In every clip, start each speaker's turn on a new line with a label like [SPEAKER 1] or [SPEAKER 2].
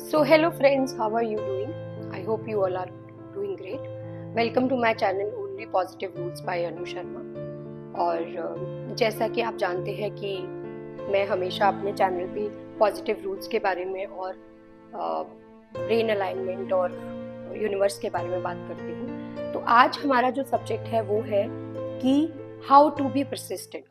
[SPEAKER 1] So hello friends, how are you doing? I hope you all are doing great. Welcome to my channel Only Positive Roots by अनु शर्मा। और जैसा कि आप जानते हैं कि मैं हमेशा अपने चैनल पे पॉजिटिव रूट्स के बारे में और ब्रेन अलाइनमेंट और यूनिवर्स के बारे में बात करती हूँ। तो आज हमारा जो सब्जेक्ट है वो है कि हाउ टू बी परसिस्टेंट।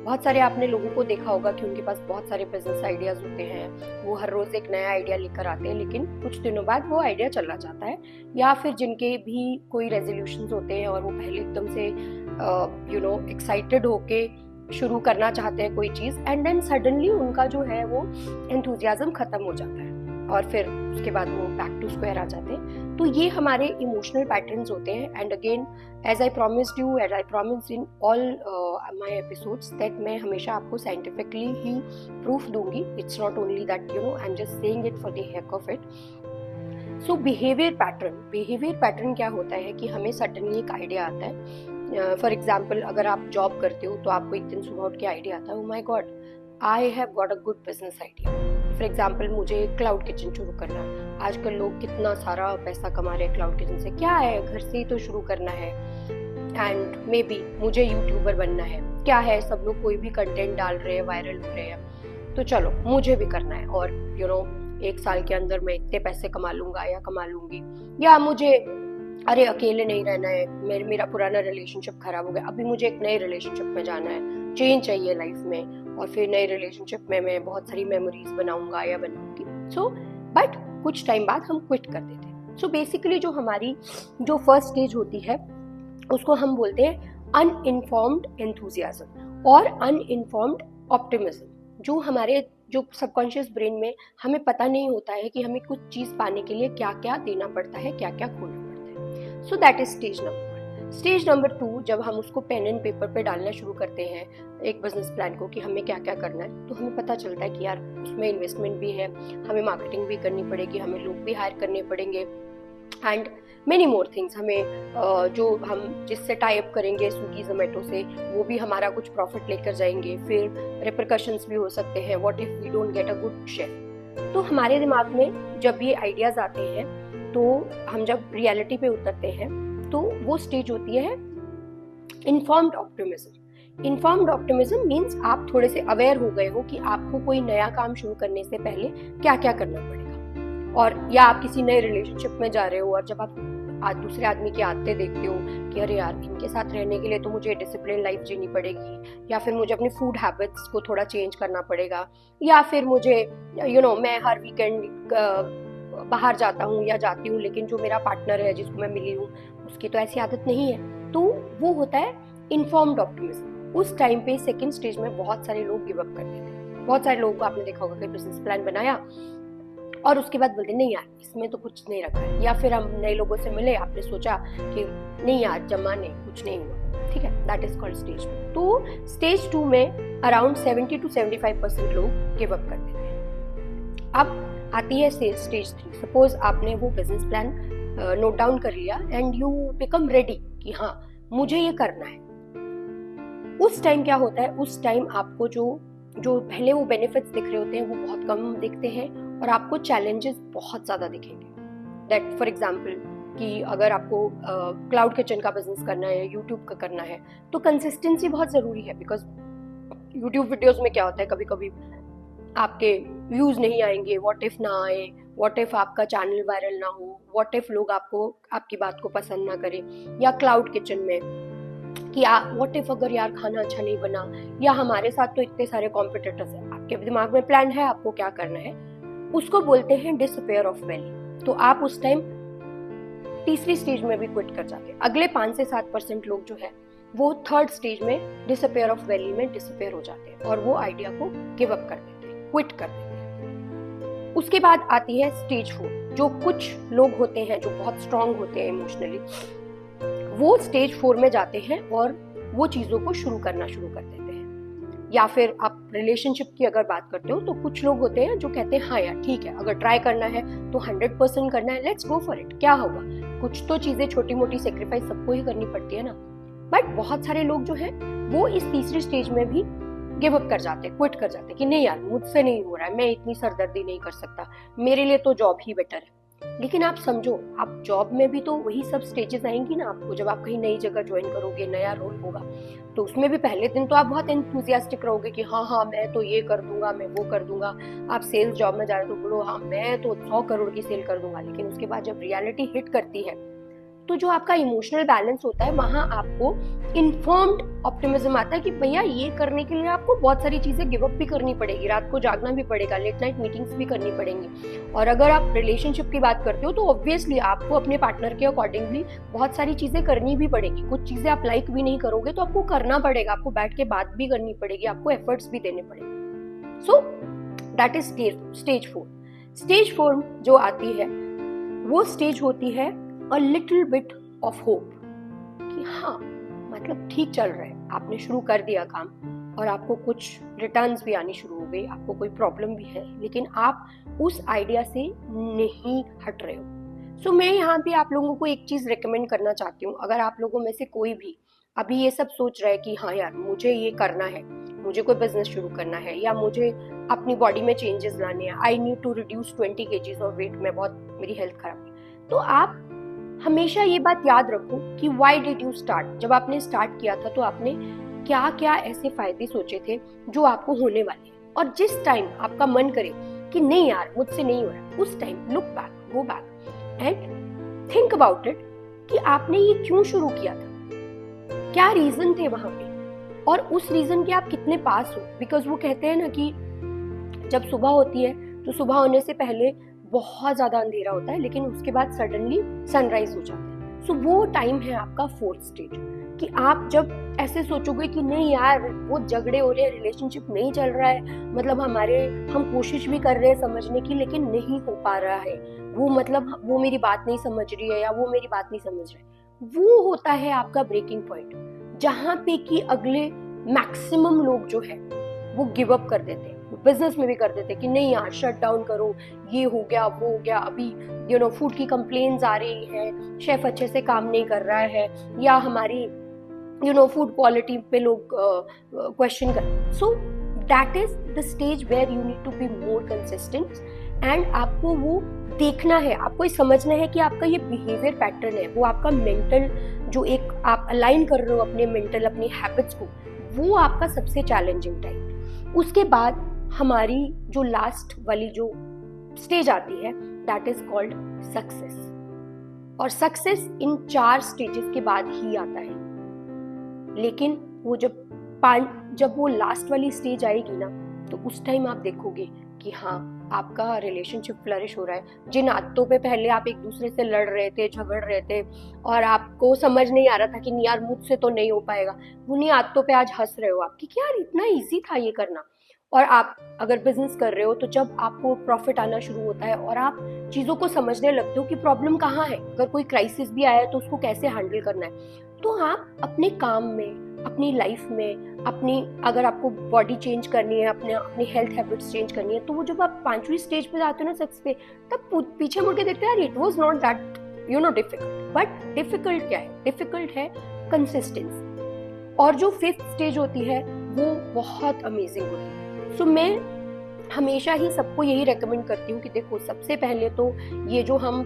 [SPEAKER 1] बहुत सारे आपने लोगों को देखा होगा कि उनके पास बहुत सारे बिजनेस आइडियाज होते हैं, वो हर रोज एक नया आइडिया लेकर आते हैं, लेकिन कुछ दिनों बाद वो आइडिया चला जाता है। या फिर जिनके भी कोई रेजोल्यूशंस होते हैं और वो पहले एकदम से एक्साइटेड होके शुरू करना चाहते हैं कोई चीज, एंड देन सडनली उनका जो है वो एंथुजियाज्म खत्म हो जाता है और फिर उसके बाद वो बैक टू स्क्वायर आ जाते हैं। तो ये हमारे इमोशनल पैटर्न्स होते हैं। And again as I promised you, as I promised in all my episodes, that मैं हमेशा आपको साइंटिफिकली ही प्रूफ दूंगी। It's not only that I am just saying it for the heck of it. So behaviour pattern क्या होता है कि हमें सडनली एक आइडिया आता है। फॉर एग्जाम्पल, अगर आप जॉब करते हो तो आपको एक दिन सुबह उठ के आइडिया आता है, oh my God, I have got a good business idea. For example, मुझे क्लाउड किचन शुरू करना है। आजकल लोग कितना सारा पैसा कमा रहे हैं क्लाउड किचन से, क्या है, घर से ही तो शुरू करना है। एंड मे बी मुझे यूट्यूबर बनना है, क्या है, सब लोग कोई भी कंटेंट डाल रहे हैं, वायरल हो रहे हैं, तो चलो मुझे भी करना है। और एक साल के अंदर मैं इतने पैसे कमा लूंगा या कमा लूंगी। या मुझे अरे अकेले नहीं रहना है, मेरा पुराना रिलेशनशिप खराब हो गया, अभी मुझे एक नए रिलेशनशिप में जाना है, चेंज चाहिए लाइफ में, और फिर नए रिलेशनशिप में मैं बहुत सारी मेमोरीज बनाऊंगा या बनाऊंगी। सो बट कुछ टाइम बाद हम क्विट कर देते हैं। सो बेसिकली जो हमारी जो फर्स्ट स्टेज होती है उसको हम बोलते हैं अनइन्फॉर्म्ड एंथुजियाज्म और अनइन्फॉर्म्ड ऑप्टिमिज्म। जो सबकॉन्शियस ब्रेन में हमें पता नहीं होता है कि हमें कुछ चीज पाने के लिए क्या क्या देना पड़ता है, क्या क्या खोना पड़ता है। सो दैट इज स्टेज नंबर 2। जब हम उसको पेन एंड पेपर पे डालना शुरू करते हैं एक बिजनेस प्लान को कि हमें क्या क्या करना है, तो हमें पता चलता है कि यार उसमें इन्वेस्टमेंट भी है, हमें मार्केटिंग भी करनी पड़ेगी, हमें लोग भी हायर करने पड़ेंगे, एंड मेनी मोर थिंग्स। हमें जो हम जिससे टाई अप करेंगे स्विगी जोमेटो से, वो भी हमारा कुछ प्रॉफिट लेकर जाएंगे। फिर रिपरकशंस भी हो सकते हैं, what if we don't get a good chef. तो हमारे दिमाग में जब ये आइडियाज आते हैं, तो हम जब रियलिटी पे उतरते हैं तो वो स्टेज होती है informed optimism. Informed optimism means आप थोड़े से अवेयर हो गए हो कि आपको कोई नया काम शुरू करने से पहले क्या क्या करना पड़ेगा। और या आप किसी नए रिलेशनशिप में जा रहे हो और जब आप दूसरे आदमी की आदतें देखते हो कि अरे यार, इनके साथ रहने के लिए तो मुझे डिसिप्लिन लाइफ जीनी पड़ेगी, या फिर मुझे अपनी फूड हैबिट्स को थोड़ा चेंज करना पड़ेगा, या फिर मुझे मैं हर वीकेंड बाहर जाता हूँ या जाती हूँ, लेकिन जो मेरा पार्टनर है जिसको मैं मिली हूँ उसकी तो ऐसी आदत नहीं है। तो वो होता है इन्फॉर्म्ड ऑप्टिमिज्म। उस टाइम पे सेकंड स्टेज में बहुत सारे लोग गिव अप कर देते हैं। बहुत सारे लोगों को आपने देखा होगा कि बिजनेस प्लान बनाया और उसके बाद बोलते नहीं यार इसमें तो कुछ नहीं रखा है, या फिर हम नए लोगों से मिले, आपने सोचा कि नहीं यार जमा नहीं, कुछ नहीं हुआ, ठीक है, दैट इज कॉल्ड स्टेज 2। तो स्टेज 2 में अराउंड 70 to 75% लोग गिव अप कर देते हैं। अब आती है स्टेज 3। सपोज आपने वो बिजनेस प्लान नोट डाउन कर लिया एंड यू बिकम रेडी कि हाँ मुझे ये करना है। उस टाइम क्या होता है, उस टाइम आपको जो पहले वो बेनिफिट्स दिख रहे होते हैं वो बहुत कम दिखते हैं और आपको चैलेंजेस बहुत ज्यादा दिखेंगे। दैट फॉर एग्जाम्पल कि अगर आपको क्लाउड किचन का बिजनेस करना है, यूट्यूब का करना है, तो कंसिस्टेंसी बहुत जरूरी है। बिकॉज यूट्यूब वीडियोज में क्या होता है, कभी कभी आपके व्यूज नहीं आएंगे, व्हाट इफ ना आए, व्हाट इफ आपका चैनल वायरल ना हो, व्हाट इफ लोग आपकी बात को पसंद ना करें। या क्लाउड किचन में कि व्हाट इफ अगर यार खाना अच्छा नहीं बना, या हमारे साथ तो इतने सारे कॉम्पिटिटर्स हैं। आपके दिमाग में प्लान है, आपको क्या करना है, उसको बोलते हैं डिसअपियर ऑफ वैल्यू। तो आप उस टाइम तीसरी स्टेज में भी क्विट कर जाते हैं। अगले 5 से 7% लोग जो है वो थर्ड स्टेज में डिसअपियर ऑफ वैल्यू में डिसअपियर हो जाते हैं और वो आइडिया को गिव अप कर देते हैं, क्विट कर देते हैं। उसके बाद आती है स्टेज 4। जो कुछ लोग होते हैं जो बहुत स्ट्रांग होते हैं इमोशनली, वो स्टेज 4 में जाते हैं और वो चीजों को शुरू करना शुरू कर देते हैं। या फिर आप रिलेशनशिप की अगर बात करते हो तो कुछ लोग होते हैं जो कहते हैं हाँ यार ठीक है, अगर ट्राई करना है तो 100% करना है, लेट्स गो फॉर इट, क्या होगा, कुछ तो चीजें छोटी मोटी सेक्रीफाइस सबको ही करनी पड़ती है ना। बट बहुत सारे लोग जो है वो इस तीसरी स्टेज में भी गिव अप कर जाते, क्विट कर जाते कि नहीं यार मुझसे नहीं हो रहा है, मैं इतनी सरदर्दी नहीं कर सकता, मेरे लिए तो जॉब ही बेटर है। लेकिन आप समझो, आप जॉब में भी तो वही सब स्टेजेस आएंगी ना आपको। जब आप कहीं नई जगह ज्वाइन करोगे, नया रोल होगा, तो उसमें भी पहले दिन तो आप बहुत एंथुसियास्टिक रहोगे कि हाँ हाँ मैं तो ये कर दूंगा, मैं वो कर दूंगा। आप सेल्स जॉब में जा रहे हो तो बोलो हाँ मैं तो 100 करोड़ की सेल कर दूंगा। लेकिन उसके बाद जब रियलिटी हिट करती है तो जो आपका इमोशनल बैलेंस होता है, वहां आपको इन्फॉर्म्ड ऑप्टिमिज्म आता है कि भैया ये करने के लिए आपको बहुत सारी चीजें गिव अप भी करनी पड़ेगी, रात को जागना भी पड़ेगा, लेट नाइट मीटिंग्स भी करनी पड़ेंगी। और अगर आप रिलेशनशिप की बात करते हो तो ऑब्वियसली आपको अपने पार्टनर के अकॉर्डिंगली बहुत सारी चीजें करनी भी पड़ेगी। कुछ चीजें आप लाइक भी नहीं करोगे तो आपको करना पड़ेगा, आपको बैठ के बात भी करनी पड़ेगी, आपको एफर्ट्स भी देने पड़ेंगे। सो दैट इज स्टेज 4। स्टेज 4 जो आती है वो स्टेज होती है a little bit of hope कि हाँ मतलब ठीक चल रहा है, आपने शुरू कर दिया काम और आपको कुछ रिटर्न्स भी आनी शुरू हो गई, आपको कोई प्रॉब्लम भी है लेकिन आप उस आइडिया से नहीं हट रहे हो। सो मैं यहाँ पे आप लोगों को एक चीज रेकमेंड करना चाहती हूँ। अगर आप लोगों में से कोई भी अभी ये सब सोच रहा है कि हाँ यार मुझे ये करना है, मुझे कोई बिजनेस शुरू करना है या मुझे अपनी बॉडी में चेंजेस लाने हैं, I need to reduce 20 kgs of weight, मैं बहुत मेरी हेल्थ खराब है, तो आप हमेशा ये बात याद रखो कि व्हाई डिड यू स्टार्ट। जब आपने स्टार्ट किया था तो आपने क्या क्या ऐसे फायदे सोचे थे जो आपको होने वाले हैं। और जिस टाइम आपका मन करे कि नहीं यार मुझसे नहीं हो रहा, उस time look back, go back and think about it कि आपने ये क्यों शुरू किया था, क्या रीजन थे वहां पे, और उस रीजन के आप कितने पास हो। बिकॉज वो कहते हैं ना कि जब सुबह होती है तो सुबह होने से पहले बहुत ज्यादा अंधेरा होता है लेकिन उसके बाद सडनली सनराइज हो जाता है। सो वो टाइम है आपका 4th स्टेज कि आप जब ऐसे सोचोगे कि नहीं यार वो झगड़े हो रहे हैं, रिलेशनशिप नहीं चल रहा है, मतलब हम कोशिश भी कर रहे हैं समझने की लेकिन नहीं हो पा रहा है, वो मतलब वो मेरी बात नहीं समझ रही है या वो मेरी बात नहीं समझ रहा है, वो होता है आपका ब्रेकिंग पॉइंट जहां पे कि अगले मैक्सिमम लोग जो है वो गिव अप कर देते हैं। बिजनेस में भी कर देते कि नहीं यार शट डाउन करो, ये हो गया वो हो गया, अभी फूड की कंप्लेन्स आ रही है, शेफ अच्छे से काम नहीं कर रहा है या हमारी फूड क्वालिटी पे लोग क्वेश्चन कर। So that is the stage where you need to be more consistent and आपको वो देखना है, आपको ये समझना है कि आपका ये बिहेवियर पैटर्न है, वो आपका मेंटल जो एक आप अलाइन कर रहे हो अपने मेंटल अपनी हैबिट्स को, वो आपका सबसे चैलेंजिंग टाइम। उसके बाद हमारी जो लास्ट वाली जो स्टेज आती है दैट इज कॉल्ड सक्सेस। और सक्सेस इन 4 स्टेजेस के बाद ही आता है। लेकिन वो जब वो लास्ट वाली स्टेज आएगी ना तो उस टाइम आप देखोगे कि हाँ आपका रिलेशनशिप फ्लरिश हो रहा है। जिन आदतों पे पहले आप एक दूसरे से लड़ रहे थे, झगड़ रहे थे और आपको समझ नहीं आ रहा था कि यार मुझसे तो नहीं हो पाएगा, उन्हीं आदतों पे आज हंस रहे हो आप कि यार इतना इजी था ये करना। और आप अगर बिजनेस कर रहे हो तो जब आपको प्रॉफिट आना शुरू होता है और आप चीजों को समझने लगते हो कि प्रॉब्लम कहाँ है, अगर कोई क्राइसिस भी आया है तो उसको कैसे हैंडल करना है, तो आप अपने काम में, अपनी लाइफ में, अपनी अगर आपको बॉडी चेंज करनी है, अपनी हेल्थ हैबिट्स चेंज करनी है, तो वो जब आप 5वीं स्टेज पे जाते हो ना सक्सेस पे, तब पीछे मुड़ के देखते हो यार it was not that difficult. But difficult क्या है? डिफिकल्ट है कंसिस्टेंसी। और जो 5th स्टेज होती है वो बहुत अमेजिंग होती है। सो मैं हमेशा ही सबको यही रेकमेंड करती हूँ कि देखो सबसे पहले तो ये जो हम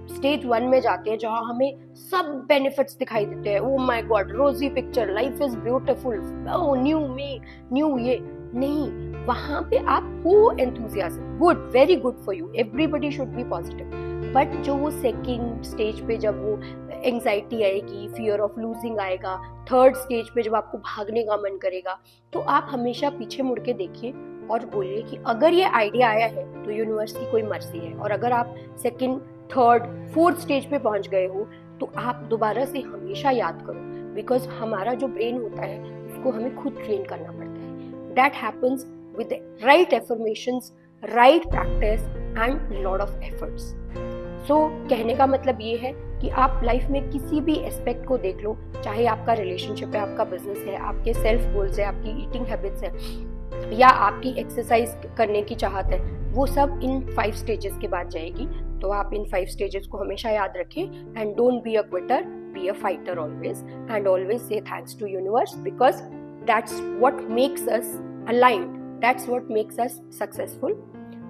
[SPEAKER 1] स्टेज 1 में जाते हैं जहाँ हमें सब बेनिफिट्स दिखाई देते हैं, oh my God rosy picture, life is beautiful, oh new me, new ये नहीं, वहां पे आप हो enthusiasm, good, very good for you, everybody should be positive. But जो वो 2nd स्टेज पे जब वो एंग्जाइटी आएगी, फियर ऑफ लूजिंग आएगा, 3rd स्टेज पे जब आपको भागने का मन करेगा, तो आप हमेशा पीछे मुड़ के देखिए और बोलिए कि अगर ये आइडिया आया है तो यूनिवर्स की कोई मर्जी है। और अगर आप 2nd, 3rd, 4th स्टेज पे पहुंच गए हो तो आप दोबारा से हमेशा याद करो, बिकॉज हमारा जो ब्रेन होता है उसको हमें खुद ट्रेन करना पड़ता है। That happens with right affirmations, right practice and lot of efforts. So कहने का मतलब ये है कि आप लाइफ में किसी भी एस्पेक्ट को देख लो, चाहे आपका रिलेशनशिप है, आपका बिजनेस है, आपके सेल्फ गोल्स है, आपकी ईटिंग हैबिट्स है या आपकी एक्सरसाइज करने की चाहत है, वो सब इन 5 स्टेजेस के बाद जाएगी। तो आप इन 5 स्टेजेस को हमेशा याद रखें and don't be a quitter, be be a fighter always, and always say thanks to universe, because that's what makes us aligned, that's what makes us successful.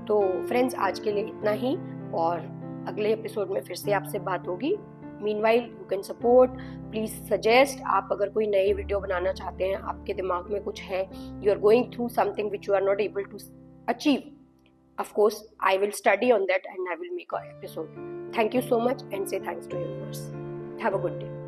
[SPEAKER 1] तो फ्रेंड्स, आज के लिए इतना ही, और अगले एपिसोड में फिर से आपसे बात होगी. Meanwhile you can support, please suggest. आप अगर कोई नई वीडियो बनाना चाहते हैं, आपके दिमाग में कुछ है, you are going through something which you are not able to achieve, of course I will study on that and I will make an episode. Thank you so much and say thanks to universe. Have a good day.